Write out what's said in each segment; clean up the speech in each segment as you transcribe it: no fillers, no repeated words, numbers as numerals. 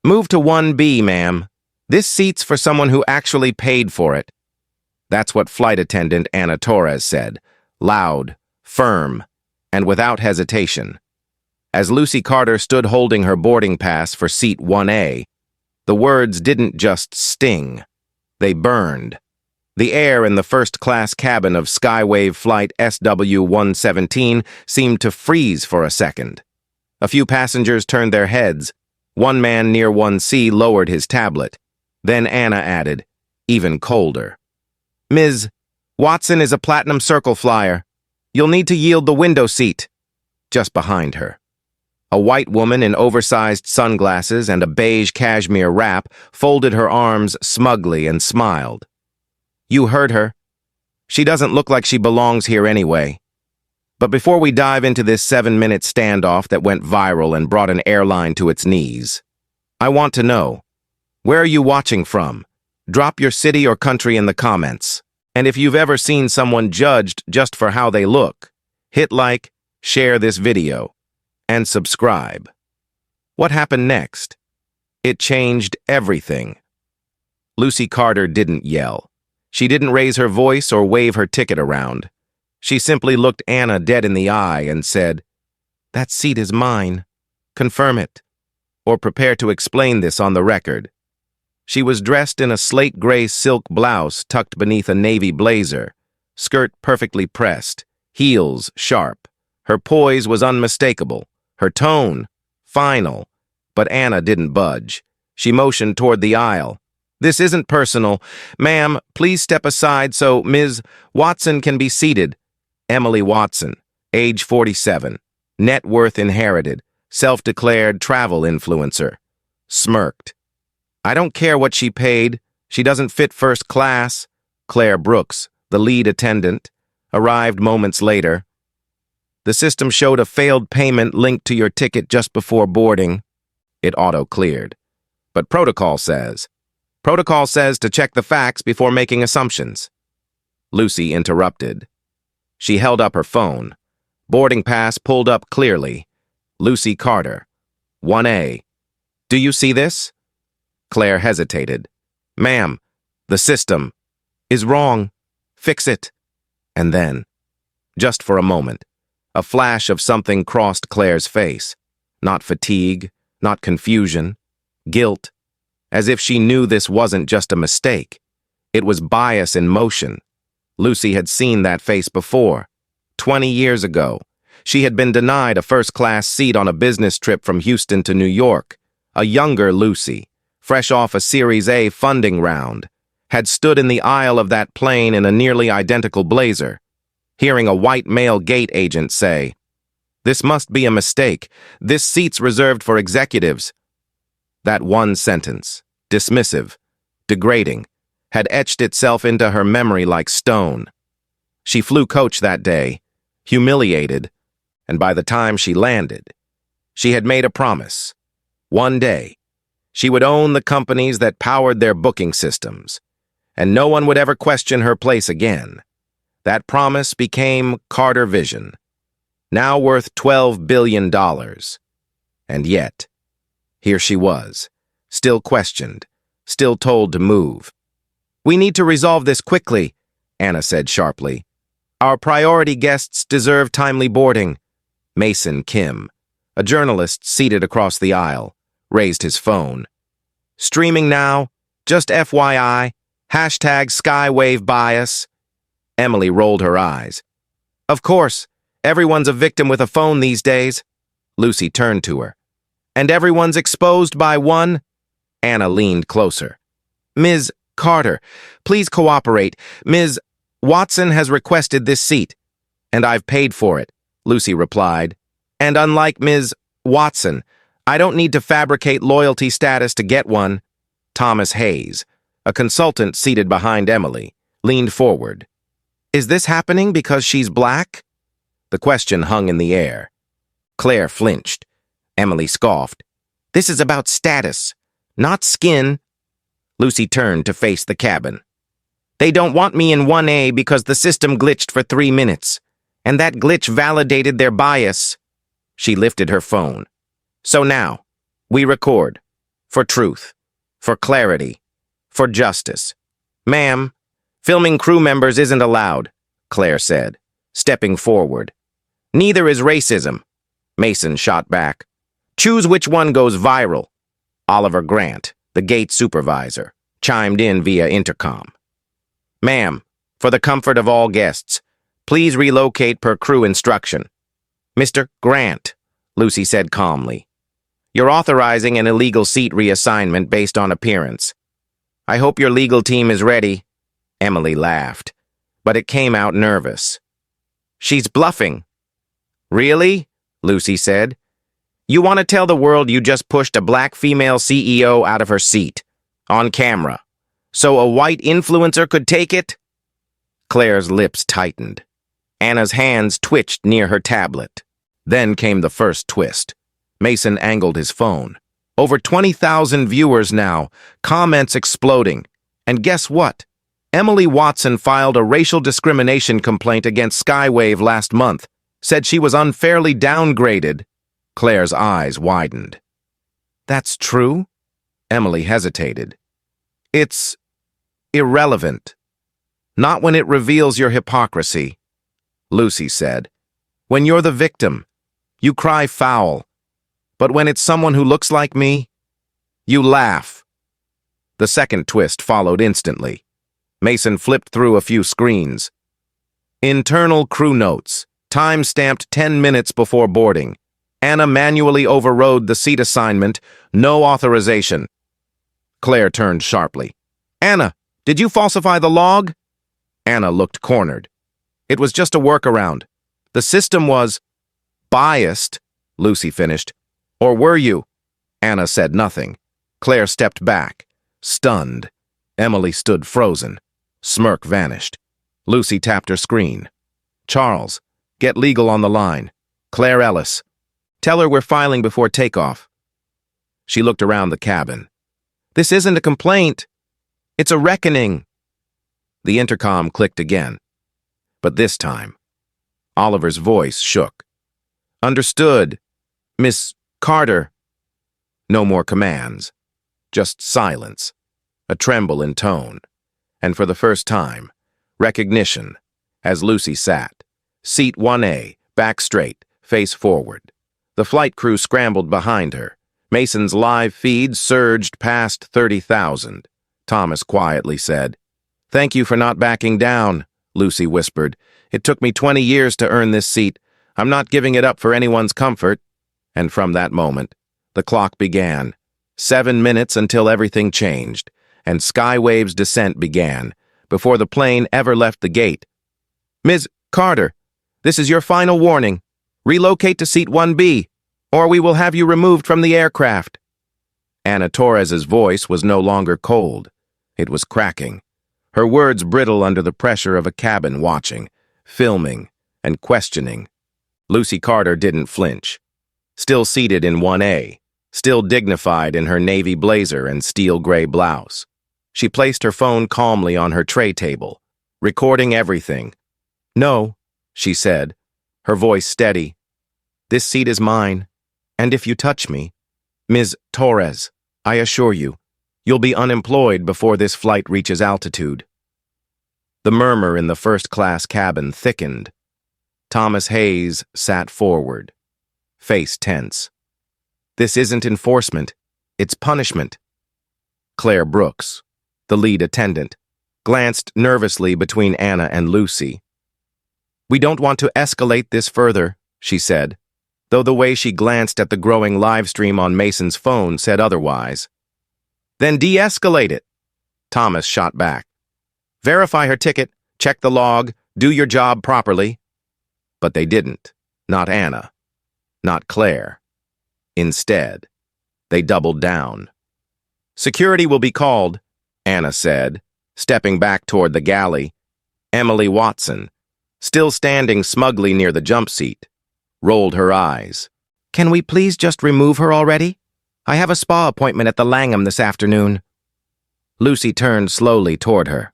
Move to 1B, ma'am. This seat's for someone who actually paid for it. That's what flight attendant Anna Torres said, loud, firm, and without hesitation. As Lucy Carter stood holding her boarding pass for seat 1A, the words didn't just sting. They burned. The air in the first-class cabin of Skywave Flight SW-117 seemed to freeze for a second. A few passengers turned their heads. One man near 1C lowered his tablet. Then Anna added, even colder. Ms. Watson is a Platinum Circle flyer. You'll need to yield the window seat. Just behind her. A white woman in oversized sunglasses and a beige cashmere wrap folded her arms smugly and smiled. You heard her. She doesn't look like she belongs here anyway. But before we dive into this 7-minute standoff that went viral and brought an airline to its knees, I want to know, where are you watching from? Drop your city or country in the comments. And if you've ever seen someone judged just for how they look, hit like, share this video, and subscribe. What happened next? It changed everything. Lucy Carter didn't yell. She didn't raise her voice or wave her ticket around. She simply looked Anna dead in the eye and said, "That seat is mine. Confirm it, or prepare to explain this on the record." She was dressed in a slate gray silk blouse tucked beneath a navy blazer, skirt perfectly pressed, heels sharp. Her poise was unmistakable, her tone final, but Anna didn't budge. She motioned toward the aisle. "This isn't personal. Ma'am, please step aside so Ms. Watson can be seated." Emily Watson, age 47, net worth inherited, self-declared travel influencer, smirked. "I don't care what she paid. She doesn't fit first class." Claire Brooks, the lead attendant, arrived moments later. "The system showed a failed payment linked to your ticket just before boarding." It auto-cleared. "But protocol says to check the facts before making assumptions." Lucy interrupted. She held up her phone. Boarding pass pulled up clearly. Lucy Carter, 1A. "Do you see this?" Claire hesitated. "Ma'am, the system is wrong. Fix it." And then, just for a moment, a flash of something crossed Claire's face. Not fatigue, not confusion, guilt. As if she knew this wasn't just a mistake. It was bias in motion. Lucy had seen that face before. 20 years ago, she had been denied a first-class seat on a business trip from Houston to New York. A younger Lucy, fresh off a Series A funding round, had stood in the aisle of that plane in a nearly identical blazer, hearing a white male gate agent say, "This must be a mistake. This seat's reserved for executives." That one sentence, dismissive, degrading, had etched itself into her memory like stone. She flew coach that day, humiliated, and by the time she landed, she had made a promise. One day, she would own the companies that powered their booking systems, and no one would ever question her place again. That promise became Carter Vision, now worth $12 billion. And yet, here she was, still questioned, still told to move. "We need to resolve this quickly," Anna said sharply. "Our priority guests deserve timely boarding." Mason Kim, a journalist seated across the aisle, raised his phone. "Streaming now, just FYI, #Skywave bias." Emily rolled her eyes. "Of course, everyone's a victim with a phone these days." Lucy turned to her. "And everyone's exposed by one?" Anna leaned closer. "Ms. Carter, please cooperate. Ms. Watson has requested this seat." "And I've paid for it," Lucy replied. "And unlike Ms. Watson, I don't need to fabricate loyalty status to get one." Thomas Hayes, a consultant seated behind Emily, leaned forward. "Is this happening because she's black?" The question hung in the air. Claire flinched. Emily scoffed. "This is about status, not skin." Lucy turned to face the cabin. "They don't want me in 1A because the system glitched for 3 minutes, and that glitch validated their bias." She lifted her phone. "So now, we record. For truth. For clarity. For justice. Ma'am, filming crew members isn't allowed, Claire said, stepping forward. Neither is racism, Mason shot back. Choose which one goes viral. Oliver Grant, the gate supervisor, chimed in via intercom. Ma'am, for the comfort of all guests, please relocate per crew instruction. Mr. Grant, Lucy said calmly. You're authorizing an illegal seat reassignment based on appearance. I hope your legal team is ready. Emily laughed, but it came out nervous. She's bluffing. Really? Lucy said. You want to tell the world you just pushed a black female CEO out of her seat, on camera, so a white influencer could take it? Claire's lips tightened. Anna's hands twitched near her tablet. Then came the first twist. Mason angled his phone. Over 20,000 viewers now, comments exploding. And guess what? Emily Watson filed a racial discrimination complaint against Skywave last month, said she was unfairly downgraded. Claire's eyes widened. That's true? Emily hesitated. It's irrelevant. Not when it reveals your hypocrisy, Lucy said. When you're the victim, you cry foul. But when it's someone who looks like me, you laugh. The second twist followed instantly. Mason flipped through a few screens. Internal crew notes, time-stamped 10 minutes before boarding. Anna manually overrode the seat assignment, no authorization. Claire turned sharply. Anna, did you falsify the log? Anna looked cornered. It was just a workaround. The system was biased, Lucy finished. Or were you? Anna said nothing. Claire stepped back, stunned. Emily stood frozen. Smirk vanished. Lucy tapped her screen. Charles, get legal on the line. Claire Ellis. Tell her we're filing before takeoff. She looked around the cabin. This isn't a complaint. It's a reckoning. The intercom clicked again. But this time, Oliver's voice shook. Understood, Miss Carter. No more commands. Just silence. A tremble in tone. And for the first time, recognition, as Lucy sat. Seat 1A, back straight, face forward. The flight crew scrambled behind her. Mason's live feed surged past 30,000. Thomas quietly said, Thank you for not backing down, Lucy whispered. It took me 20 years to earn this seat. I'm not giving it up for anyone's comfort. And from that moment, the clock began. 7 minutes until everything changed, and Skywave's descent began, before the plane ever left the gate. Ms. Carter, this is your final warning. Relocate to seat 1B, or we will have you removed from the aircraft. Anna Torres's voice was no longer cold. It was cracking. Her words brittle under the pressure of a cabin watching, filming, and questioning. Lucy Carter didn't flinch. Still seated in 1A, still dignified in her navy blazer and steel gray blouse. She placed her phone calmly on her tray table, recording everything. No, she said, her voice steady. This seat is mine, and if you touch me, Ms. Torres, I assure you, you'll be unemployed before this flight reaches altitude. The murmur in the first-class cabin thickened. Thomas Hayes sat forward, face tense. This isn't enforcement, it's punishment. Claire Brooks, the lead attendant, glanced nervously between Anna and Lucy. We don't want to escalate this further, she said, though the way she glanced at the growing live stream on Mason's phone said otherwise. Then de-escalate it, Thomas shot back. Verify her ticket, check the log, do your job properly. But they didn't. Not Anna. Not Claire. Instead, they doubled down. Security will be called, Anna said, stepping back toward the galley. Emily Watson, still standing smugly near the jump seat, rolled her eyes. Can we please just remove her already? I have a spa appointment at the Langham this afternoon. Lucy turned slowly toward her.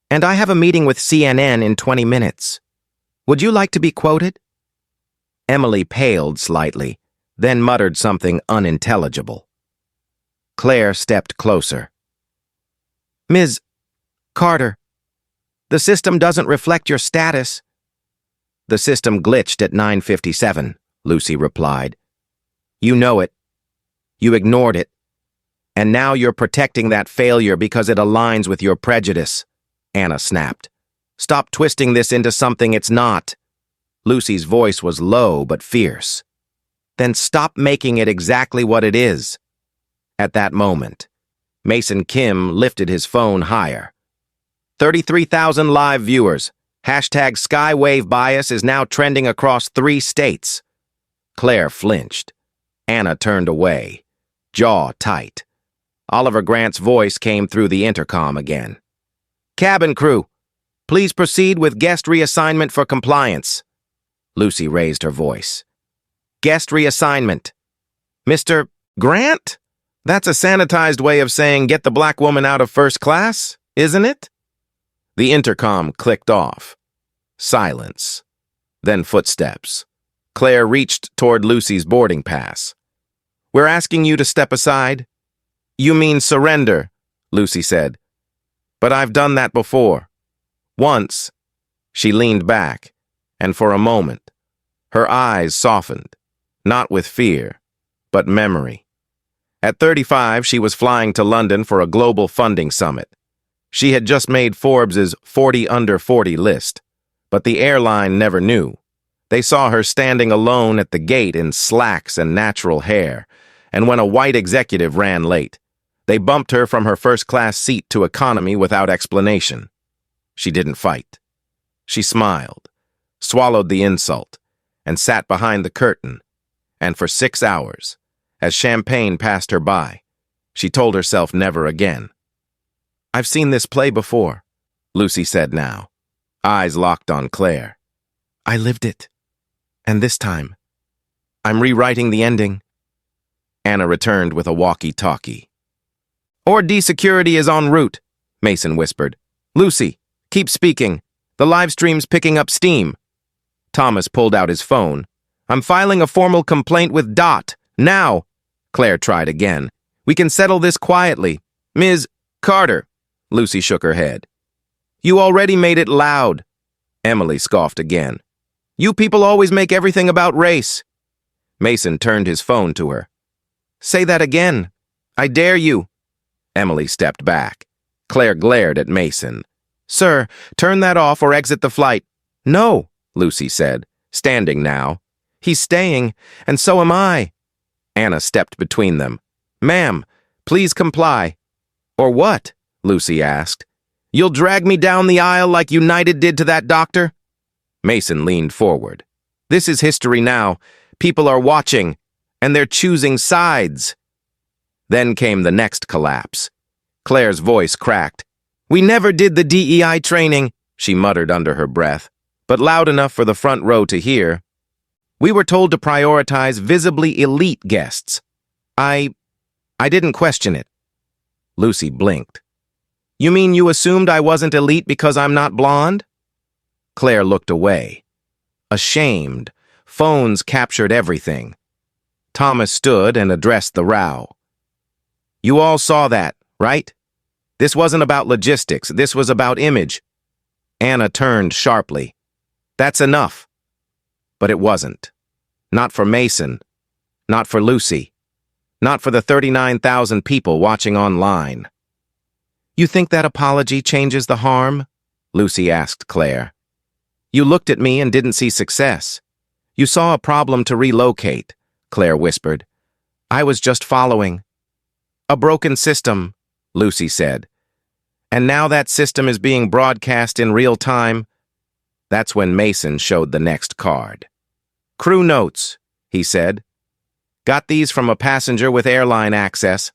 And I have a meeting with CNN in 20 minutes. Would you like to be quoted? Emily paled slightly, then muttered something unintelligible. Claire stepped closer. Ms. Carter, the system doesn't reflect your status. The system glitched at 9:57, Lucy replied. You know it. You ignored it. And now you're protecting that failure because it aligns with your prejudice, Anna snapped. Stop twisting this into something it's not. Lucy's voice was low but fierce. Then stop making it exactly what it is. At that moment, Mason Kim lifted his phone higher. 33,000 live viewers. Hashtag Skywave Bias is now trending across 3 states. Claire flinched. Anna turned away, jaw tight. Oliver Grant's voice came through the intercom again. Cabin crew, please proceed with guest reassignment for compliance. Lucy raised her voice. Guest reassignment. Mr. Grant? That's a sanitized way of saying get the black woman out of first class, isn't it? The intercom clicked off. Silence. Then footsteps. Claire reached toward Lucy's boarding pass. We're asking you to step aside. You mean surrender, Lucy said. But I've done that before. Once. She leaned back, and for a moment, her eyes softened, not with fear, but memory. At 35, she was flying to London for a global funding summit. She had just made Forbes's 40 under 40 list, but the airline never knew. They saw her standing alone at the gate in slacks and natural hair, and when a white executive ran late, they bumped her from her first-class seat to economy without explanation. She didn't fight. She smiled, swallowed the insult, and sat behind the curtain, and for 6 hours, as champagne passed her by, she told herself never again. I've seen this play before, Lucy said now, eyes locked on Claire. I lived it. And this time, I'm rewriting the ending. Anna returned with a walkie-talkie. Or security is en route, Mason whispered. Lucy, keep speaking. The live stream's picking up steam. Thomas pulled out his phone. I'm filing a formal complaint with DOT. Now. Claire tried again. We can settle this quietly. Ms. Carter. Lucy shook her head. You already made it loud. Emily scoffed again. You people always make everything about race. Mason turned his phone to her. Say that again. I dare you. Emily stepped back. Claire glared at Mason. Sir, turn that off or exit the flight. No, Lucy said, standing now. He's staying, and so am I. Anna stepped between them. Ma'am, please comply. Or what? Lucy asked. You'll drag me down the aisle like United did to that doctor? Mason leaned forward. This is history now. People are watching, and they're choosing sides. Then came the next collapse. Claire's voice cracked. We never did the DEI training, she muttered under her breath, but loud enough for the front row to hear. We were told to prioritize visibly elite guests. I didn't question it. Lucy blinked. You mean you assumed I wasn't elite because I'm not blonde? Claire looked away. Ashamed, phones captured everything. Thomas stood and addressed the row. You all saw that, right? This wasn't about logistics, this was about image. Anna turned sharply. That's enough. But it wasn't. Not for Mason. Not for Lucy. Not for the 39,000 people watching online. You think that apology changes the harm? Lucy asked Claire. You looked at me and didn't see success. You saw a problem to relocate, Claire whispered. I was just following. A broken system, Lucy said. And now that system is being broadcast in real time. That's when Mason showed the next card. Crew notes, he said. Got these from a passenger with airline access.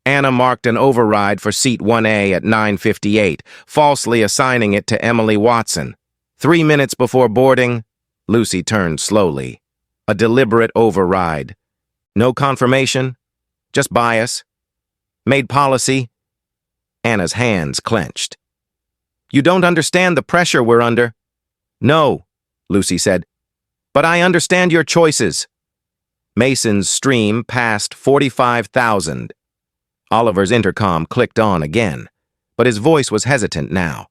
Anna marked an override for seat 1A at 9:58, falsely assigning it to Emily Watson. 3 minutes before boarding, Lucy turned slowly. A deliberate override. No confirmation, just bias. Made policy. Anna's hands clenched. You don't understand the pressure we're under. No, Lucy said. But I understand your choices. Mason's stream passed 45,000. Oliver's intercom clicked on again, but his voice was hesitant now.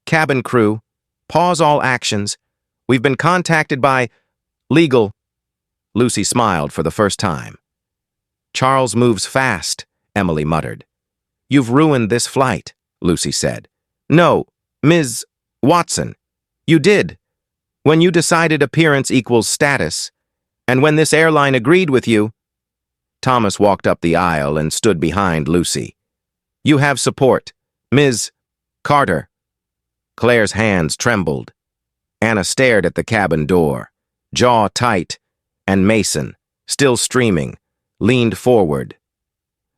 "Cabin crew, pause all actions. We've been contacted by legal." Lucy smiled for the first time. "Charles moves fast," Emily muttered. "You've ruined this flight," Lucy said. "No, Ms. Watson, you did. When you decided appearance equals status, and when this airline agreed with you." Thomas walked up the aisle and stood behind Lucy. "You have support, Ms. Carter." Claire's hands trembled. Anna stared at the cabin door, jaw tight, and Mason, still streaming, leaned forward.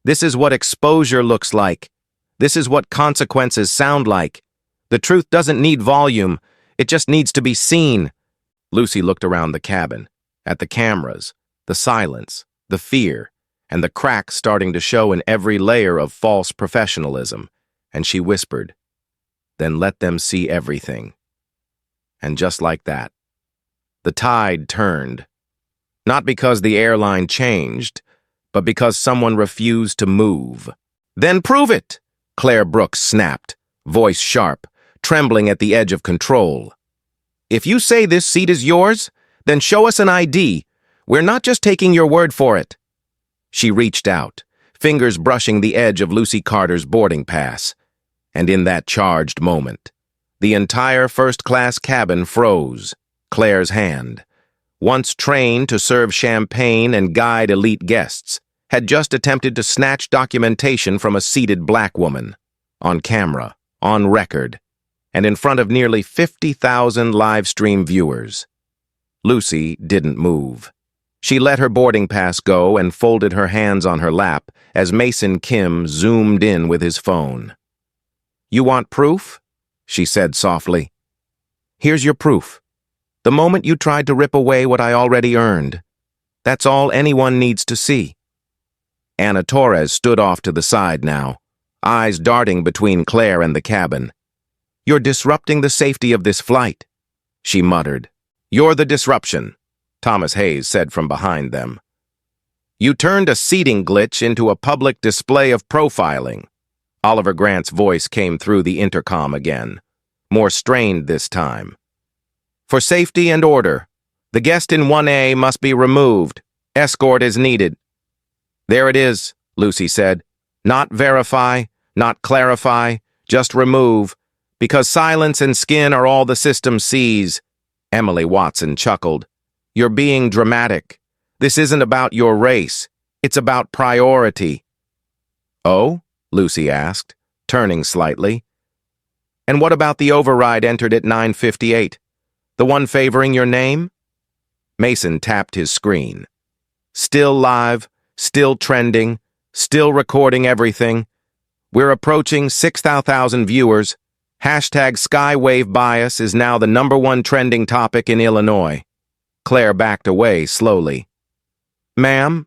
"This is what exposure looks like. This is what consequences sound like. The truth doesn't need volume, it just needs to be seen." Lucy looked around the cabin, at the cameras, the silence, the fear, and the cracks starting to show in every layer of false professionalism, and she whispered, "Then let them see everything." And just like that, the tide turned. Not because the airline changed, but because someone refused to move. "Then prove it!" Claire Brooks snapped, voice sharp, trembling at the edge of control. "If you say this seat is yours, then show us an ID. We're not just taking your word for it." She reached out, fingers brushing the edge of Lucy Carter's boarding pass. And in that charged moment, the entire first-class cabin froze. Claire's hand, once trained to serve champagne and guide elite guests, had just attempted to snatch documentation from a seated black woman, on camera, on record, and in front of nearly 50,000 live-stream viewers. Lucy didn't move. She let her boarding pass go and folded her hands on her lap as Mason Kim zoomed in with his phone. "You want proof?" she said softly. "Here's your proof. The moment you tried to rip away what I already earned. That's all anyone needs to see." Anna Torres stood off to the side now, eyes darting between Claire and the cabin. "You're disrupting the safety of this flight," she muttered. "You're the disruption," Thomas Hayes said from behind them. "You turned a seating glitch into a public display of profiling." Oliver Grant's voice came through the intercom again, more strained this time. "For safety and order, the guest in 1A must be removed. Escort is needed." "There it is," Lucy said. "Not verify, not clarify, just remove, because silence and skin are all the system sees." Emily Watson chuckled. "You're being dramatic. This isn't about your race. It's about priority." "Oh?" Lucy asked, turning slightly. "And what about the override entered at 9:58? The one favoring your name?" Mason tapped his screen. "Still live, still trending, still recording everything. We're approaching 6,000 viewers. Hashtag Skywave Bias is now the #1 trending topic in Illinois." Claire backed away slowly. "Ma'am,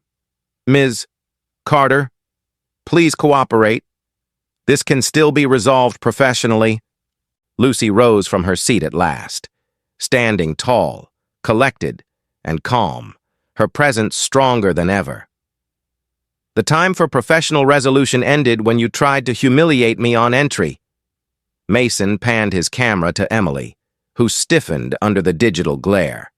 Ms. Carter, please cooperate. This can still be resolved professionally." Lucy rose from her seat at last, standing tall, collected, and calm, her presence stronger than ever. "The time for professional resolution ended when you tried to humiliate me on entry." Mason panned his camera to Emily, who stiffened under the digital glare.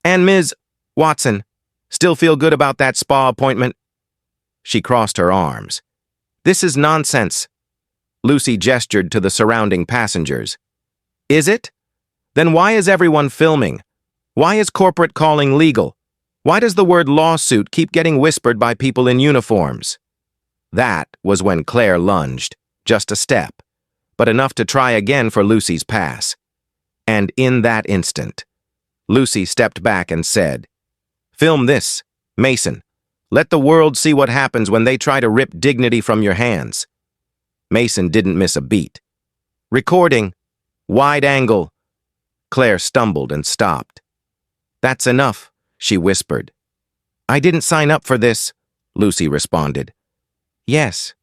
"And Ms. Watson, still feel good about that spa appointment?" She crossed her arms. "This is nonsense." Lucy gestured to the surrounding passengers. "Is it? Then why is everyone filming? Why is corporate calling legal? Why does the word lawsuit keep getting whispered by people in uniforms?" That was when Claire lunged, just a step, but enough to try again for Lucy's pass. And in that instant, Lucy stepped back and said, "Film this, Mason. Let the world see what happens when they try to rip dignity from your hands." Mason didn't miss a beat. "Recording. Wide angle." Claire stumbled and stopped. "That's enough," she whispered. "I didn't sign up for this," Lucy responded. "Yes,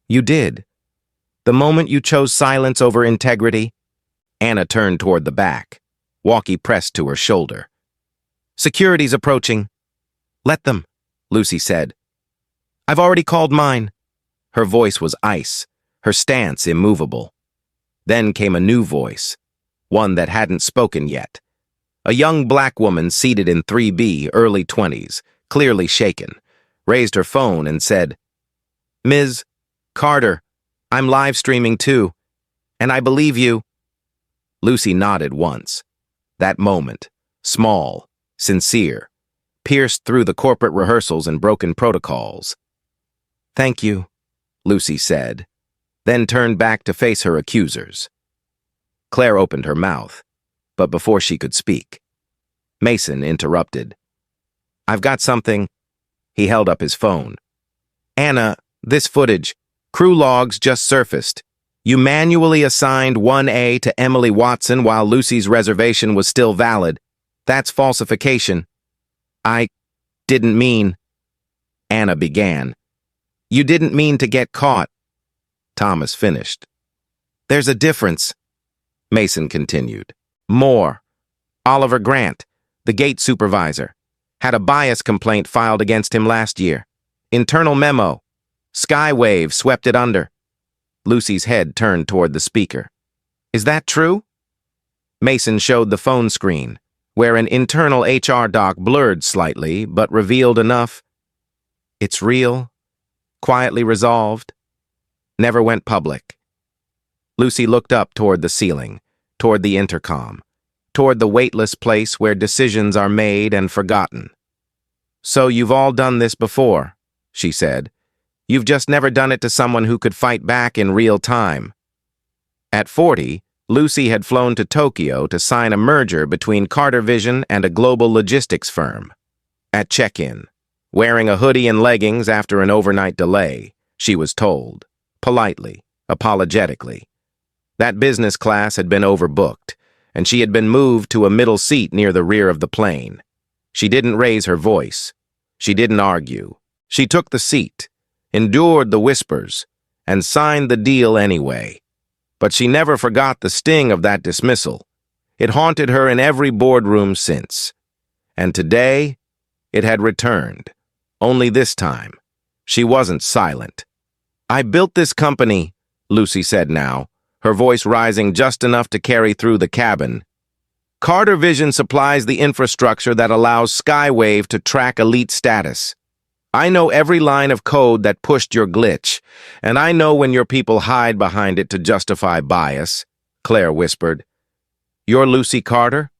you did. The moment you chose silence over integrity." Anna turned toward the back, walkie pressed to her shoulder. "Security's approaching." "Let them," Lucy said. I've already called mine. Her voice was ice, her stance immovable. Then came a new voice, one that hadn't spoken yet. A young black woman seated in 3B, early 20s, clearly shaken, raised her phone and said, "Ms. Carter, I'm live streaming too, and I believe you." Lucy nodded once. That moment, small, sincere, pierced through the corporate rehearsals and broken protocols. "Thank you," Lucy said, then turned back to face her accusers. Claire opened her mouth, but before she could speak, Mason interrupted. "I've got something." He held up his phone. "Anna, this footage, crew logs just surfaced. You manually assigned 1A to Emily Watson while Lucy's reservation was still valid. That's falsification." "I didn't mean," Anna began. "You didn't mean to get caught," Thomas finished. "There's a difference," Mason continued. "More. Oliver Grant, the gate supervisor, had a bias complaint filed against him last year. Internal memo. Skywave swept it under." Lucy's head turned toward the speaker. "Is that true?" Mason showed the phone screen, where an internal HR doc blurred slightly, but revealed enough. "It's real, quietly resolved, never went public." Lucy looked up toward the ceiling, toward the intercom, toward the weightless place where decisions are made and forgotten. "So you've all done this before," she said. "You've just never done it to someone who could fight back in real time." At 40, Lucy had flown to Tokyo to sign a merger between Carter Vision and a global logistics firm. At check-in, wearing a hoodie and leggings after an overnight delay, she was told, politely, apologetically, that business class had been overbooked, and she had been moved to a middle seat near the rear of the plane. She didn't raise her voice. She didn't argue. She took the seat, endured the whispers, and signed the deal anyway. But she never forgot the sting of that dismissal. It haunted her in every boardroom since. And today, it had returned. Only this time, she wasn't silent. "I built this company," Lucy said now, her voice rising just enough to carry through the cabin. "Carter Vision supplies the infrastructure that allows Skywave to track elite status. I know every line of code that pushed your glitch, and I know when your people hide behind it to justify bias," Claire whispered. "You're Lucy Carter?"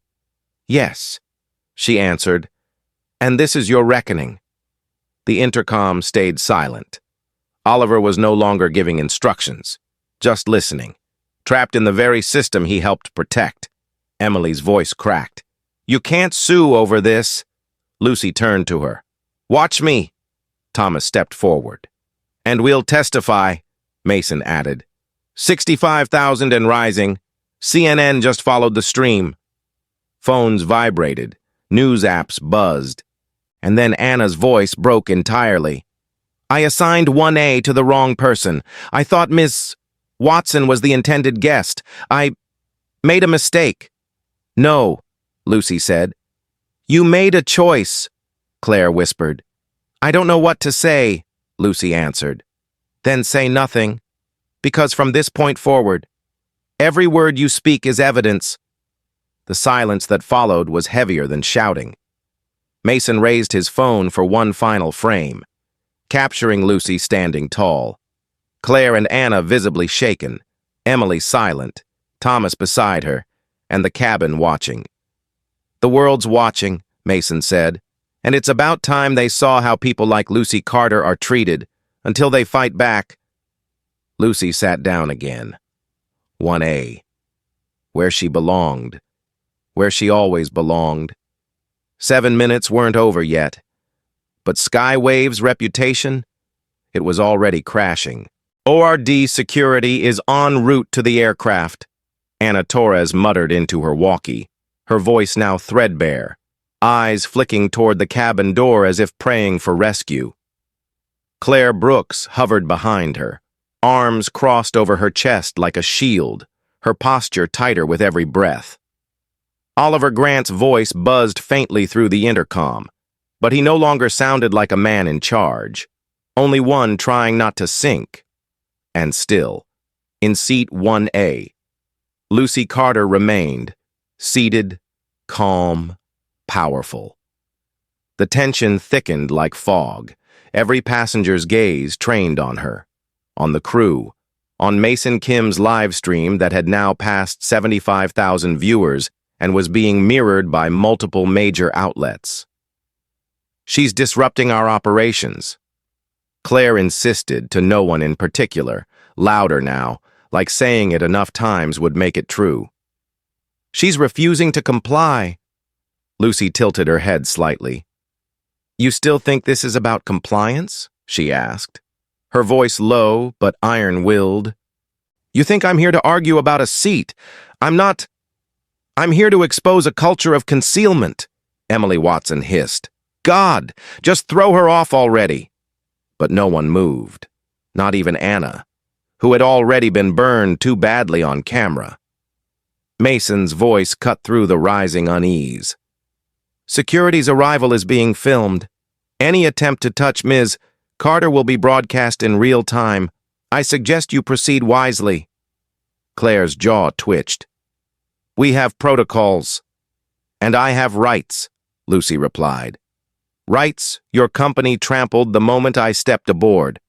"Yes," she answered. "And this is your reckoning." The intercom stayed silent. Oliver was no longer giving instructions, just listening, trapped in the very system he helped protect. Emily's voice cracked. "You can't sue over this." Lucy turned to her. "Watch me." Thomas stepped forward. "And we'll testify," Mason added. 65,000 and rising. CNN just followed the stream. Phones vibrated. News apps buzzed. And then Anna's voice broke entirely. "I assigned 1A to the wrong person. I thought Miss Watson was the intended guest. I made a mistake." "No," Lucy said. "You made a choice," Claire whispered. "I don't know what to say," Lucy answered. "Then say nothing, because from this point forward, every word you speak is evidence." The silence that followed was heavier than shouting. Mason raised his phone for one final frame, capturing Lucy standing tall. Claire and Anna visibly shaken, Emily silent, Thomas beside her, and the cabin watching. "The world's watching," Mason said, "and it's about time they saw how people like Lucy Carter are treated, until they fight back." Lucy sat down again. 1A. Where she belonged. Where she always belonged. 7 minutes weren't over yet. But Skywave's reputation? It was already crashing. "ORD security is en route to the aircraft," Anna Torres muttered into her walkie, her voice now threadbare, eyes flicking toward the cabin door as if praying for rescue. Claire Brooks hovered behind her, arms crossed over her chest like a shield, her posture tighter with every breath. Oliver Grant's voice buzzed faintly through the intercom, but he no longer sounded like a man in charge. only one trying not to sink. And still, in seat 1A, Lucy Carter remained, seated, calm, powerful. The tension thickened like fog, every passenger's gaze trained on her, on the crew, on Mason Kim's live stream that had now passed 75,000 viewers and was being mirrored by multiple major outlets. "She's disrupting our operations," Claire insisted, to no one in particular, louder now, like saying it enough times would make it true. "She's refusing to comply." Lucy tilted her head slightly. "You still think this is about compliance?" she asked, her voice low but iron-willed. "You think I'm here to argue about a seat? I'm not. I'm here to expose a culture of concealment," Emily Watson hissed. "God, just throw her off already." But no one moved, not even Anna, who had already been burned too badly on camera. Mason's voice cut through the rising unease. "Security's arrival is being filmed. Any attempt to touch Ms. Carter will be broadcast in real time. I suggest you proceed wisely." Claire's jaw twitched. "We have protocols." "And I have rights," Lucy replied. "Rights your company trampled the moment I stepped aboard."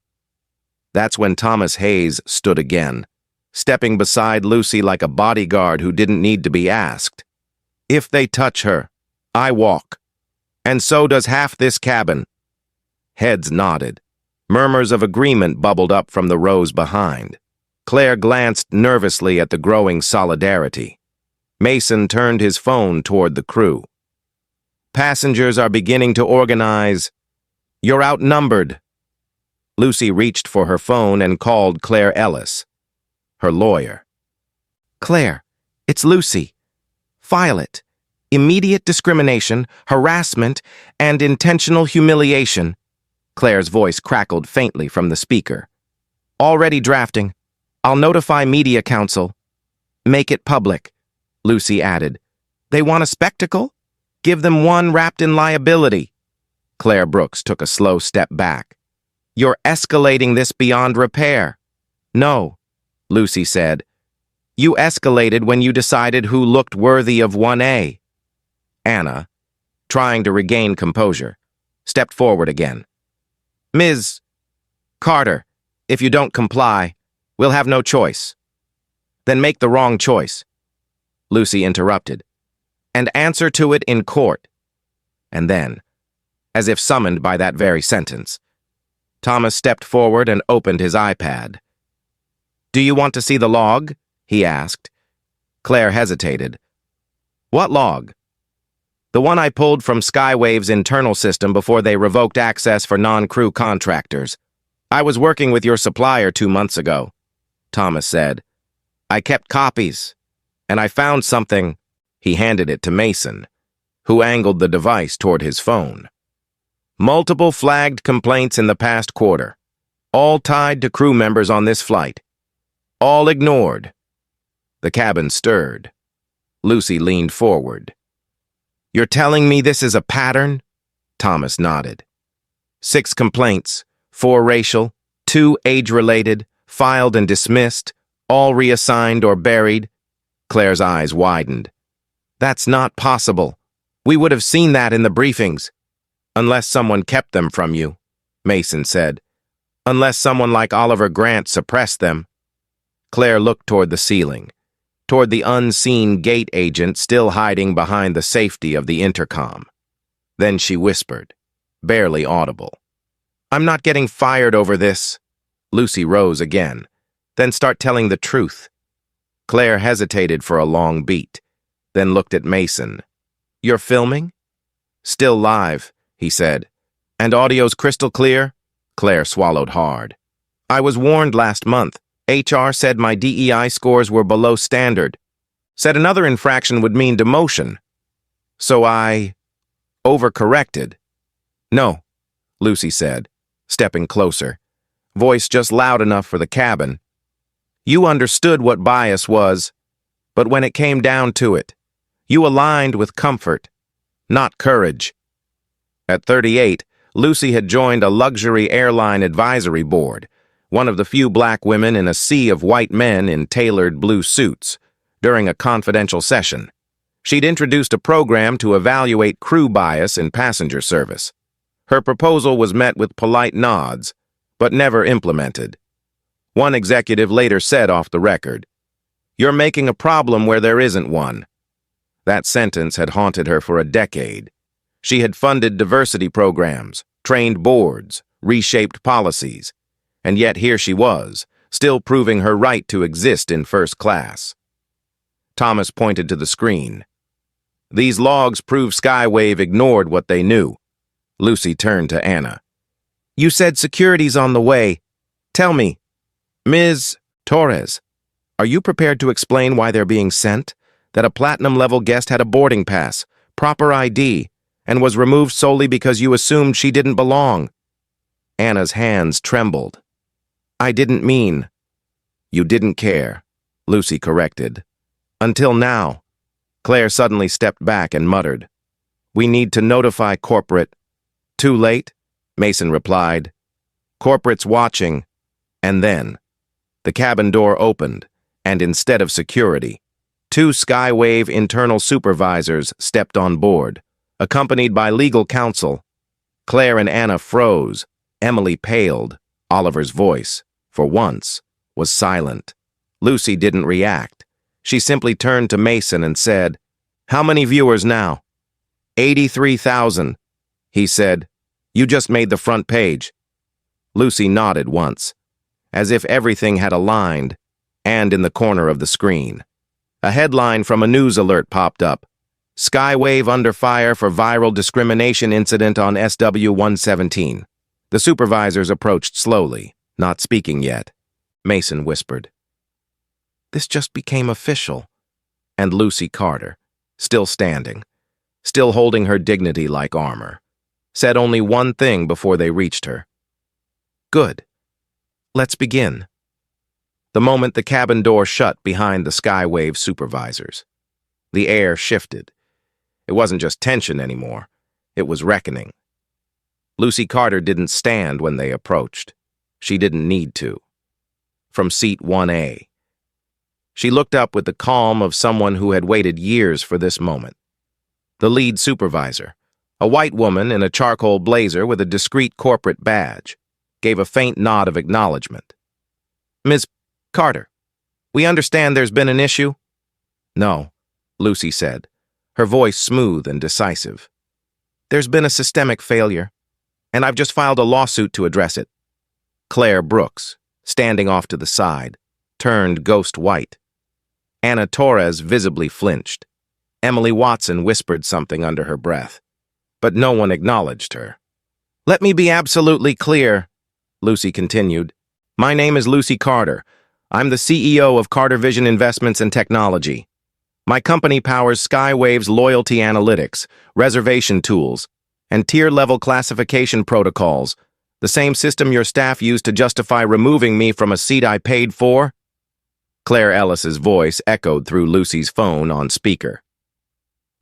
That's when Thomas Hayes stood again, stepping beside Lucy like a bodyguard who didn't need to be asked. "If they touch her, I walk. And so does half this cabin." Heads nodded. Murmurs of agreement bubbled up from the rows behind. Claire glanced nervously at the growing solidarity. Mason turned his phone toward the crew. "Passengers are beginning to organize. You're outnumbered." Lucy reached for her phone and called Claire Ellis, her lawyer. "Claire, it's Lucy. File it. Immediate discrimination, harassment, and intentional humiliation." Claire's voice crackled faintly from the speaker. "Already drafting. I'll notify Media Council." "Make it public," Lucy added. "They want a spectacle? Give them one wrapped in liability." Claire Brooks took a slow step back. "You're escalating this beyond repair." "No," Lucy said. "You escalated when you decided who looked worthy of 1A. Anna, trying to regain composure, stepped forward again. "Ms. Carter, if you don't comply, we'll have no choice." "Then make the wrong choice," Lucy interrupted, "and answer to it in court." And then, as if summoned by that very sentence, Thomas stepped forward and opened his iPad. "Do you want to see the log?" he asked. Claire hesitated. "What log?" "The one I pulled from Skywave's internal system before they revoked access for non-crew contractors. I was working with your supplier 2 months ago," Thomas said. "I kept copies, and I found something." He handed it to Mason, who angled the device toward his phone. "Multiple flagged complaints in the past quarter, all tied to crew members on this flight. All ignored." The cabin stirred. Lucy leaned forward. "You're telling me this is a pattern?" Thomas nodded. 6 complaints, 4 racial, 2 age-related, filed and dismissed, all reassigned or buried. Claire's eyes widened. "That's not possible. We would have seen that in the briefings." "Unless someone kept them from you," Mason said. "Unless someone like Oliver Grant suppressed them." Claire looked toward the ceiling, toward the unseen gate agent still hiding behind the safety of the intercom. Then she whispered, barely audible. "I'm not getting fired over this." Lucy rose again. "Then start telling the truth." Claire hesitated for a long beat, then looked at Mason. "You're filming?" "Still live," he said. "And audio's crystal clear?" Claire swallowed hard. "I was warned last month. HR said my DEI scores were below standard. Said another infraction would mean demotion. So I overcorrected." "No," Lucy said, stepping closer, voice just loud enough for the cabin. "You understood what bias was, but when it came down to it, you aligned with comfort, not courage." At 38, Lucy had joined a luxury airline advisory board, one of the few black women in a sea of white men in tailored blue suits, during a confidential session. She'd introduced a program to evaluate crew bias in passenger service. Her proposal was met with polite nods, but never implemented. One executive later said off the record, "You're making a problem where there isn't one." That sentence had haunted her for a decade. She had funded diversity programs, trained boards, reshaped policies, and yet here she was, still proving her right to exist in first class. Thomas pointed to the screen. These logs prove Skywave ignored what they knew. Lucy turned to Anna. "You said security's on the way. Tell me, Ms. Torres, are you prepared to explain why they're being sent? That a platinum-level guest had a boarding pass, proper ID, and was removed solely because you assumed she didn't belong?" Anna's hands trembled. "I didn't mean." "You didn't care," Lucy corrected. "Until now." Claire suddenly stepped back and muttered, "We need to notify corporate." "Too late," Mason replied. "Corporate's watching." And then, the cabin door opened, and instead of security, two Skywave internal supervisors stepped on board, accompanied by legal counsel. Claire and Anna froze. Emily paled. Oliver's voice, for once, was silent. Lucy didn't react. She simply turned to Mason and said, "How many viewers now?" 83,000, he said. "You just made the front page." Lucy nodded once, as if everything had aligned, and in the corner of the screen, a headline from a news alert popped up. "Skywave under fire for viral discrimination incident on SW-117. The supervisors approached slowly, not speaking yet. Mason whispered, "This just became official." And Lucy Carter, still standing, still holding her dignity like armor, said only one thing before they reached her. "Good. Let's begin." The moment the cabin door shut behind the Skywave supervisors, the air shifted. It wasn't just tension anymore. It was reckoning. Lucy Carter didn't stand when they approached. She didn't need to. From seat 1A, she looked up with the calm of someone who had waited years for this moment. The lead supervisor, a white woman in a charcoal blazer with a discreet corporate badge, gave a faint nod of acknowledgement. "Ms. Carter, we understand there's been an issue?" "No," Lucy said, her voice smooth and decisive. "There's been a systemic failure, and I've just filed a lawsuit to address it." Claire Brooks, standing off to the side, turned ghost white. Anna Torres visibly flinched. Emily Watson whispered something under her breath, but no one acknowledged her. "Let me be absolutely clear," Lucy continued. "My name is Lucy Carter. I'm the CEO of Carter Vision Investments and Technology. My company powers Skywave's loyalty analytics, reservation tools, and tier-level classification protocols, the same system your staff used to justify removing me from a seat I paid for." Claire Ellis's voice echoed through Lucy's phone on speaker.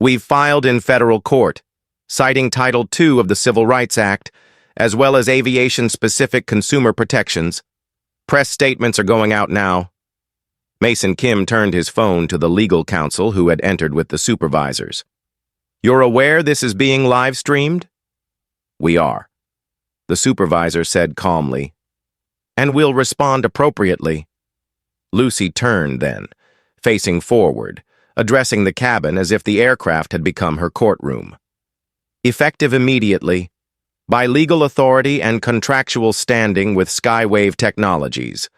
"We've filed in federal court, citing Title II of the Civil Rights Act, as well as aviation-specific consumer protections. Press statements are going out now." Mason Kim turned his phone to the legal counsel who had entered with the supervisors. "You're aware this is being live-streamed?" "We are," the supervisor said calmly. "And we'll respond appropriately." Lucy turned then, facing forward, addressing the cabin as if the aircraft had become her courtroom. "Effective immediately, by legal authority and contractual standing with Skywave Technologies,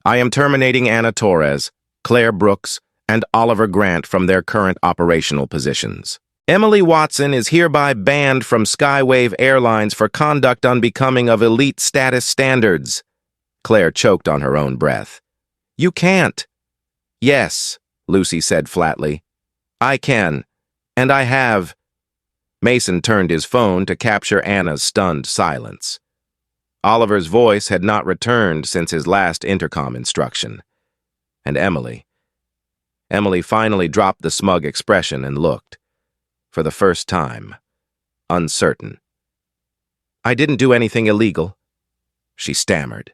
I am terminating Anna Torres, Claire Brooks, and Oliver Grant from their current operational positions. Emily Watson is hereby banned from Skywave Airlines for conduct unbecoming of elite status standards." Claire choked on her own breath. "You can't." "Yes," Lucy said flatly. "I can, and I have." Mason turned his phone to capture Anna's stunned silence. Oliver's voice had not returned since his last intercom instruction. And Emily finally dropped the smug expression and looked, for the first time, uncertain. I didn't do anything illegal, she stammered.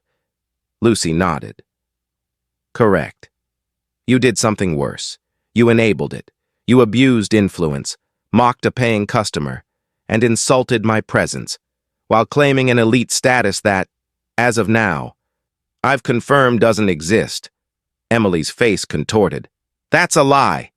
Lucy nodded. Correct. You did something worse. You enabled it. You abused influence, mocked a paying customer, and insulted my presence, while claiming an elite status that, as of now, I've confirmed doesn't exist. Emily's face contorted. That's a lie.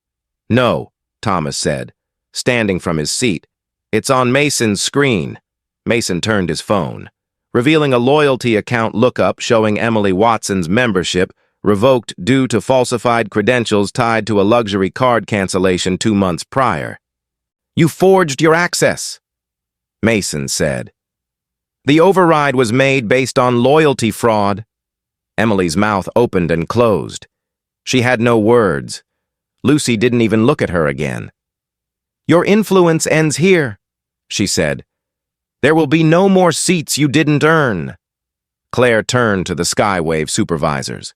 No, Thomas said, standing from his seat. It's on Mason's screen. Mason turned his phone, revealing a loyalty account lookup showing Emily Watson's membership revoked due to falsified credentials tied to a luxury card cancellation 2 months prior. You forged your access, Mason said. The override was made based on loyalty fraud. Emily's mouth opened and closed. She had no words. Lucy didn't even look at her again. Your influence ends here, she said. There will be no more seats you didn't earn. Claire turned to the Skywave supervisors.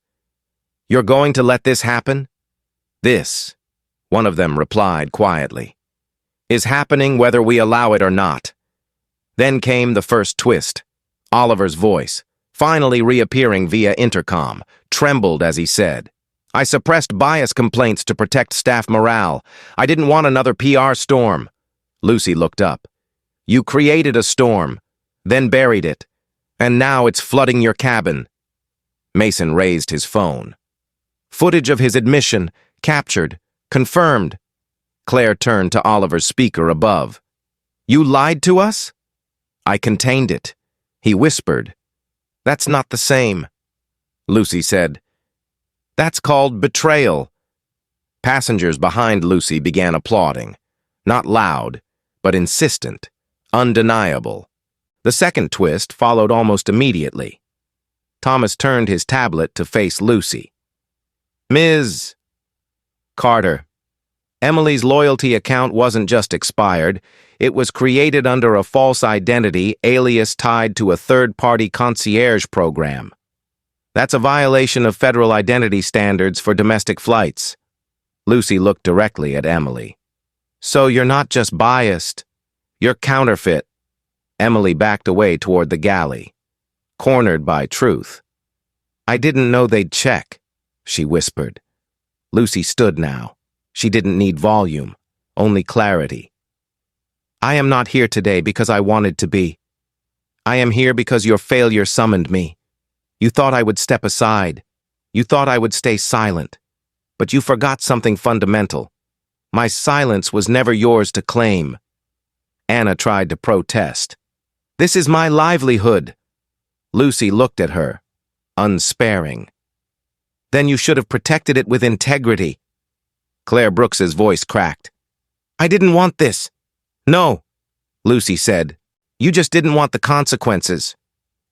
You're going to let this happen? This, one of them replied quietly, is happening whether we allow it or not. Then came the first twist. Oliver's voice, finally reappearing via intercom, trembled as he said, I suppressed bias complaints to protect staff morale. I didn't want another PR storm. Lucy looked up. You created a storm, then buried it, and now it's flooding your cabin. Mason raised his phone. Footage of his admission, captured, confirmed. Claire turned to Oliver's speaker above. You lied to us? I contained it, he whispered. That's not the same. Lucy said. That's called betrayal. Passengers behind Lucy began applauding. Not loud, but insistent, undeniable. The second twist followed almost immediately. Thomas turned his tablet to face Lucy. Ms. Carter, Emily's loyalty account wasn't just expired, it was created under a false identity alias tied to a third-party concierge program. That's a violation of federal identity standards for domestic flights. Lucy looked directly at Emily. So you're not just biased, you're counterfeit. Emily backed away toward the galley, cornered by truth. I didn't know they'd check, she whispered. Lucy stood now. She didn't need volume, only clarity. I am not here today because I wanted to be. I am here because your failure summoned me. You thought I would step aside. You thought I would stay silent. But you forgot something fundamental. My silence was never yours to claim. Anna tried to protest. This is my livelihood. Lucy looked at her, unsparing. Then you should have protected it with integrity. Claire Brooks's voice cracked. I didn't want this. No, Lucy said. You just didn't want the consequences.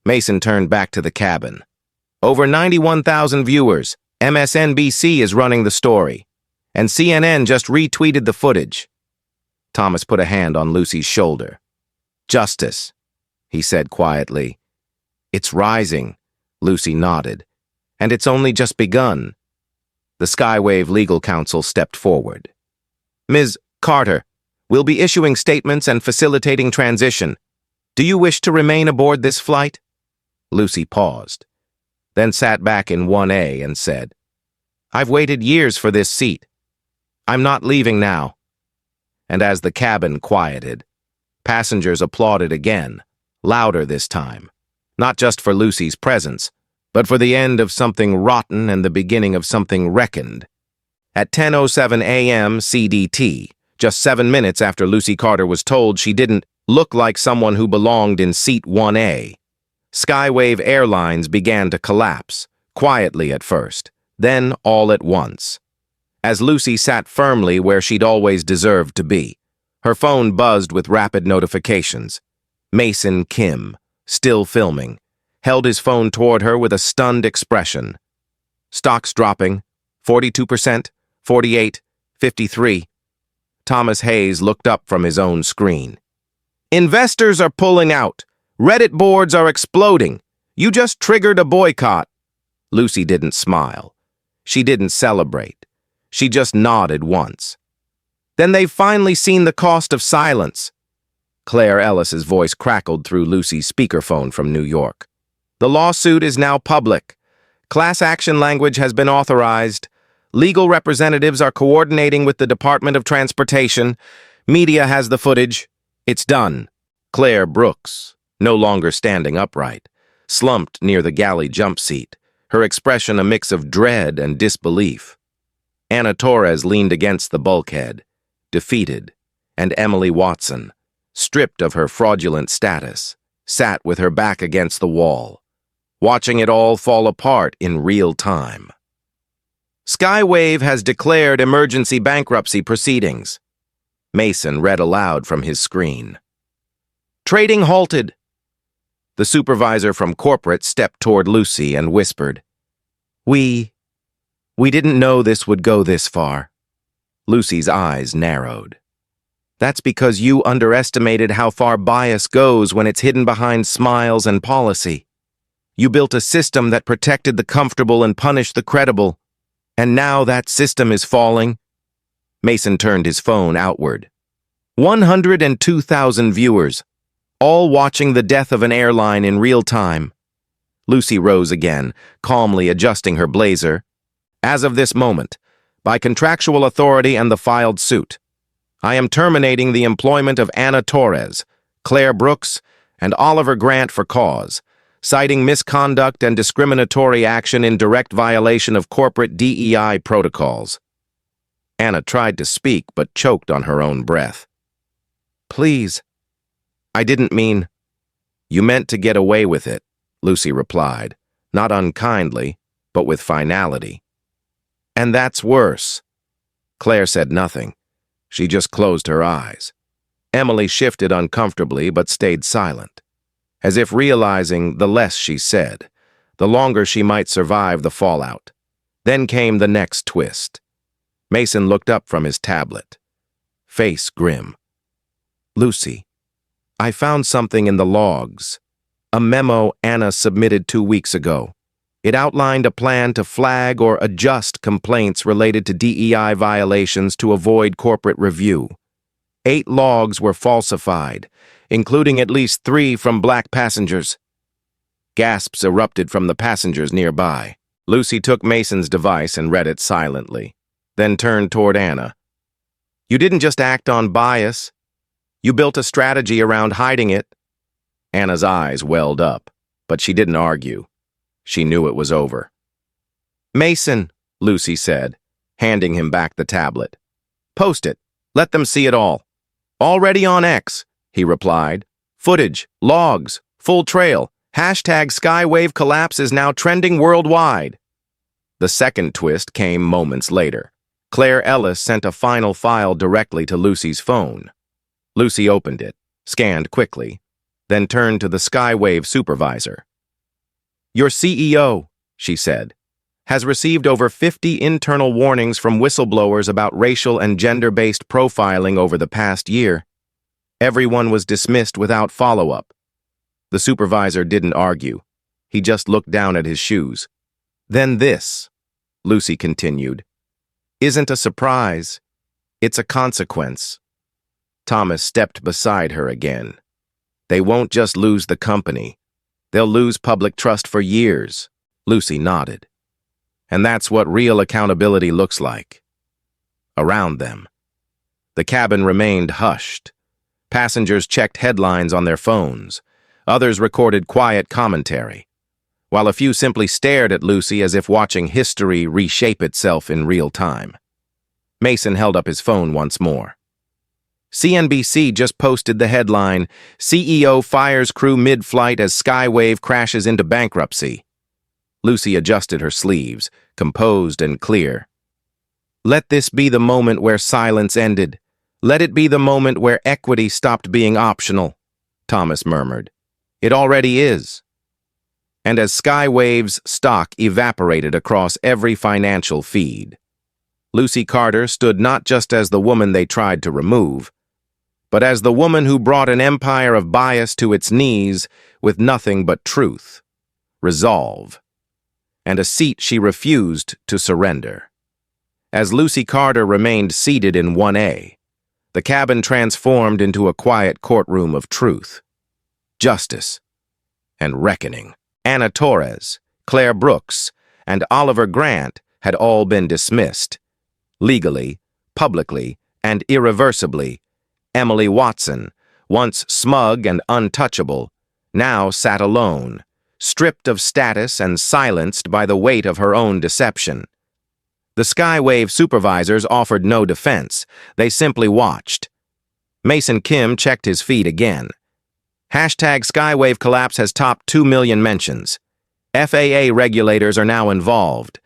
Mason turned back to the cabin. Over 91,000 viewers. MSNBC is running the story. And CNN just retweeted the footage. Thomas put a hand on Lucy's shoulder. Justice, he said quietly. It's rising, Lucy nodded. And it's only just begun. The Skywave legal counsel stepped forward. Ms. Carter, we'll be issuing statements and facilitating transition. Do you wish to remain aboard this flight? Lucy paused, then sat back in 1A and said, I've waited years for this seat. I'm not leaving now. And as the cabin quieted, passengers applauded again, louder this time, not just for Lucy's presence, but for the end of something rotten and the beginning of something reckoned. At 10:07 a.m. CDT, just 7 minutes after Lucy Carter was told she didn't look like someone who belonged in seat 1A, Skywave Airlines began to collapse, quietly at first, then all at once. As Lucy sat firmly where she'd always deserved to be, her phone buzzed with rapid notifications. Mason Kim, still filming, held his phone toward her with a stunned expression. Stocks dropping, 42%, 48, 53. Thomas Hayes looked up from his own screen. Investors are pulling out. Reddit boards are exploding. You just triggered a boycott. Lucy didn't smile. She didn't celebrate. She just nodded once. Then they've finally seen the cost of silence. Claire Ellis's voice crackled through Lucy's speakerphone from New York. The lawsuit is now public. Class action language has been authorized. Legal representatives are coordinating with the Department of Transportation. Media has the footage. It's done. Claire Brooks, no longer standing upright, slumped near the galley jump seat, her expression a mix of dread and disbelief. Anna Torres leaned against the bulkhead, defeated, and Emily Watson, stripped of her fraudulent status, sat with her back against the wall, watching it all fall apart in real time. Skywave has declared emergency bankruptcy proceedings. Mason read aloud from his screen. Trading halted. The supervisor from corporate stepped toward Lucy and whispered, We didn't know this would go this far. Lucy's eyes narrowed. That's because you underestimated how far bias goes when it's hidden behind smiles and policy. You built a system that protected the comfortable and punished the credible, and now that system is falling. Mason turned his phone outward. 102,000 viewers, all watching the death of an airline in real time. Lucy rose again, calmly adjusting her blazer. As of this moment, by contractual authority and the filed suit, I am terminating the employment of Anna Torres, Claire Brooks, and Oliver Grant for cause, citing misconduct and discriminatory action in direct violation of corporate DEI protocols. Anna tried to speak but choked on her own breath. Please. I didn't mean. You meant to get away with it, Lucy replied, not unkindly, but with finality. And that's worse. Claire said nothing. She just closed her eyes. Emily shifted uncomfortably but stayed silent, as if realizing the less she said, the longer she might survive the fallout. Then came the next twist. Mason looked up from his tablet, face grim. Lucy, I found something in the logs, a memo Anna submitted 2 weeks ago. It outlined a plan to flag or adjust complaints related to DEI violations to avoid corporate review. 8 logs were falsified, including at least 3 from black passengers. Gasps erupted from the passengers nearby. Lucy took Mason's device and read it silently, then turned toward Anna. You didn't just act on bias. You built a strategy around hiding it. Anna's eyes welled up, but she didn't argue. She knew it was over. Mason, Lucy said, handing him back the tablet. Post it. Let them see it all. Already on X, he replied. Footage, logs, full trail. Hashtag Skywave collapse is now trending worldwide. The second twist came moments later. Claire Ellis sent a final file directly to Lucy's phone. Lucy opened it, scanned quickly, then turned to the Skywave supervisor. Your CEO, she said, has received over 50 internal warnings from whistleblowers about racial and gender-based profiling over the past year. Everyone was dismissed without follow-up. The supervisor didn't argue. He just looked down at his shoes. Then this, Lucy continued, isn't a surprise. It's a consequence. Thomas stepped beside her again. They won't just lose the company. They'll lose public trust for years. Lucy nodded. And that's what real accountability looks like. Around them. The cabin remained hushed. Passengers checked headlines on their phones. Others recorded quiet commentary, while a few simply stared at Lucy as if watching history reshape itself in real time. Mason held up his phone once more. CNBC just posted the headline, CEO fires crew mid-flight as Skywave crashes into bankruptcy. Lucy adjusted her sleeves, composed and clear. Let this be the moment where silence ended. Let it be the moment where equity stopped being optional, Thomas murmured. It already is. And as Skywave's stock evaporated across every financial feed, Lucy Carter stood not just as the woman they tried to remove, but as the woman who brought an empire of bias to its knees with nothing but truth, resolve, and a seat she refused to surrender. As Lucy Carter remained seated in 1A, The cabin transformed into a quiet courtroom of truth, justice, and reckoning. Anna Torres, Claire Brooks, and Oliver Grant had all been dismissed. Legally, publicly, and irreversibly, Emily Watson, once smug and untouchable, now sat alone, stripped of status and silenced by the weight of her own deception. The Skywave supervisors offered no defense. They simply watched. Mason Kim checked his feed again. Hashtag Skywave collapse has topped 2 million mentions. FAA regulators are now involved.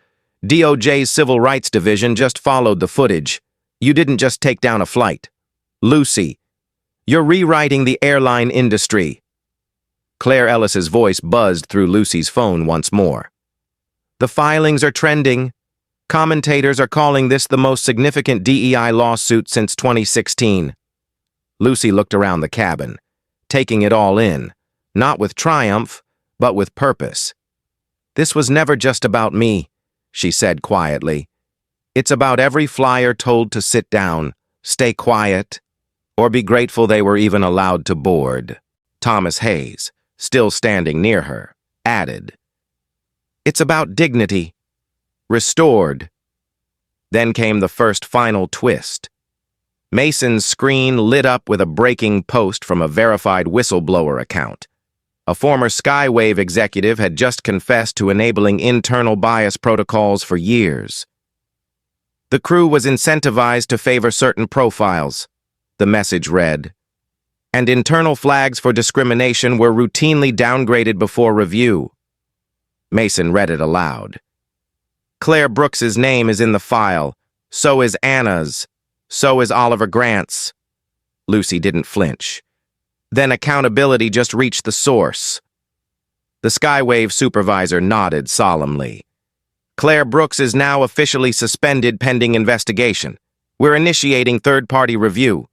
DOJ's Civil Rights Division just followed the footage. You didn't just take down a flight. Lucy, you're rewriting the airline industry. Claire Ellis's voice buzzed through Lucy's phone once more. The filings are trending. Commentators are calling this the most significant DEI lawsuit since 2016. Lucy looked around the cabin, taking it all in, not with triumph, but with purpose. This was never just about me, she said quietly. It's about every flyer told to sit down, stay quiet, or be grateful they were even allowed to board. Thomas Hayes, still standing near her, added, It's about dignity. Restored. Then came the first final twist. Mason's screen lit up with a breaking post from a verified whistleblower account. A former Skywave executive had just confessed to enabling internal bias protocols for years. The crew was incentivized to favor certain profiles, the message read, and internal flags for discrimination were routinely downgraded before review. Mason read it aloud. Claire Brooks's name is in the file. So is Anna's. So is Oliver Grant's. Lucy didn't flinch. Then accountability just reached the source. The Skywave supervisor nodded solemnly. Claire Brooks is now officially suspended pending investigation. We're initiating third-party review.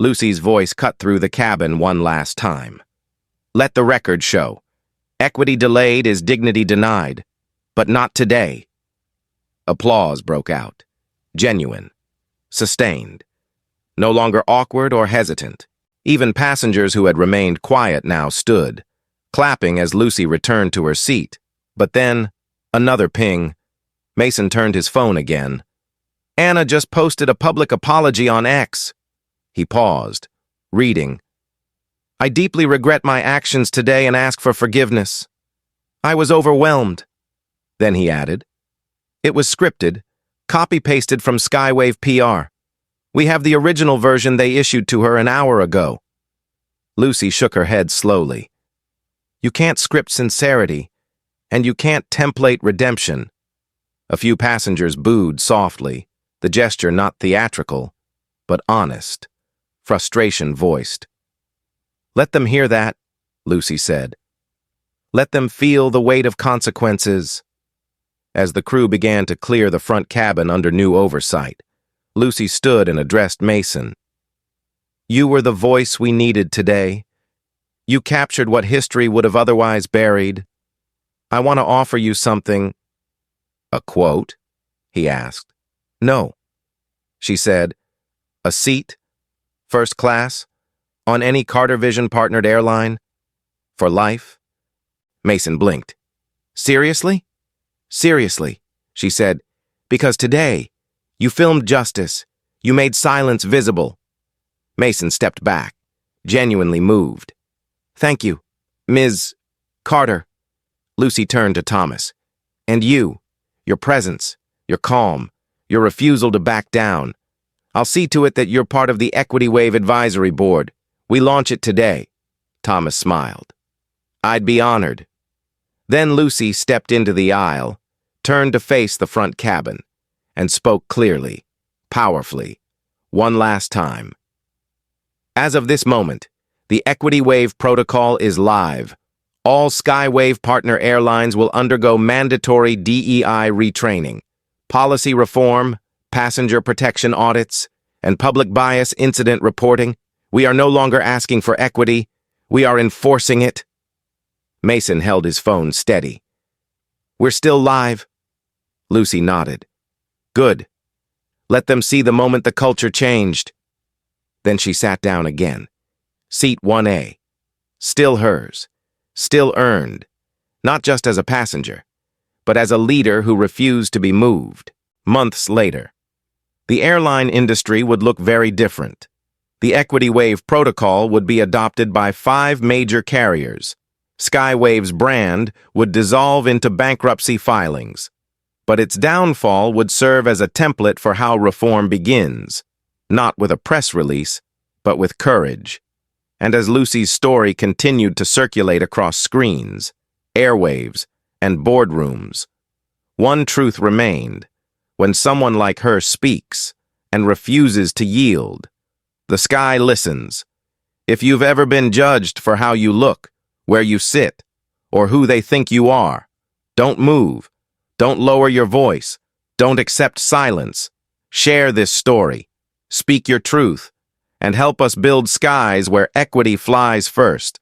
Lucy's voice cut through the cabin one last time. Let the record show. Equity delayed is dignity denied. But not today. Applause broke out. Genuine. Sustained. No longer awkward or hesitant. Even passengers who had remained quiet now stood, clapping as Lucy returned to her seat. But then, another ping. Mason turned his phone again. Anna just posted a public apology on X. He paused, reading. I deeply regret my actions today and ask for forgiveness. I was overwhelmed. Then he added. It was scripted, copy-pasted from Skywave PR. We have the original version they issued to her an hour ago. Lucy shook her head slowly. You can't script sincerity, and you can't template redemption. A few passengers booed softly, the gesture not theatrical, but honest, frustration voiced. Let them hear that, Lucy said. Let them feel the weight of consequences. As the crew began to clear the front cabin under new oversight, Lucy stood and addressed Mason. You were the voice we needed today. You captured what history would have otherwise buried. I want to offer you something. A quote? He asked. No. She said, a seat, first class, on any Carter Vision-partnered airline, for life. Mason blinked. Seriously? Seriously, she said, because today, you filmed justice. You made silence visible. Mason stepped back, genuinely moved. Thank you, Ms. Carter. Lucy turned to Thomas. And you, your presence, your calm, your refusal to back down. I'll see to it that you're part of the Equity Wave Advisory Board. We launch it today. Thomas smiled. I'd be honored. Then Lucy stepped into the aisle, turned to face the front cabin, and spoke clearly, powerfully, one last time. As of this moment, the Equity Wave protocol is live. All Skywave partner airlines will undergo mandatory DEI retraining, policy reform, passenger protection audits, and public bias incident reporting. We are no longer asking for equity. We are enforcing it. Mason held his phone steady. We're still live. Lucy nodded. Good. Let them see the moment the culture changed. Then she sat down again. Seat 1A. Still hers. Still earned. Not just as a passenger, but as a leader who refused to be moved. Months later. The airline industry would look very different. The equity wave protocol would be adopted by 5 major carriers. Skywave's brand would dissolve into bankruptcy filings. But its downfall would serve as a template for how reform begins, not with a press release, but with courage. And as Lucy's story continued to circulate across screens, airwaves, and boardrooms, one truth remained. When someone like her speaks and refuses to yield, the sky listens. If you've ever been judged for how you look, where you sit, or who they think you are, don't move. Don't lower your voice. Don't accept silence. Share this story. Speak your truth, and help us build skies where equity flies first.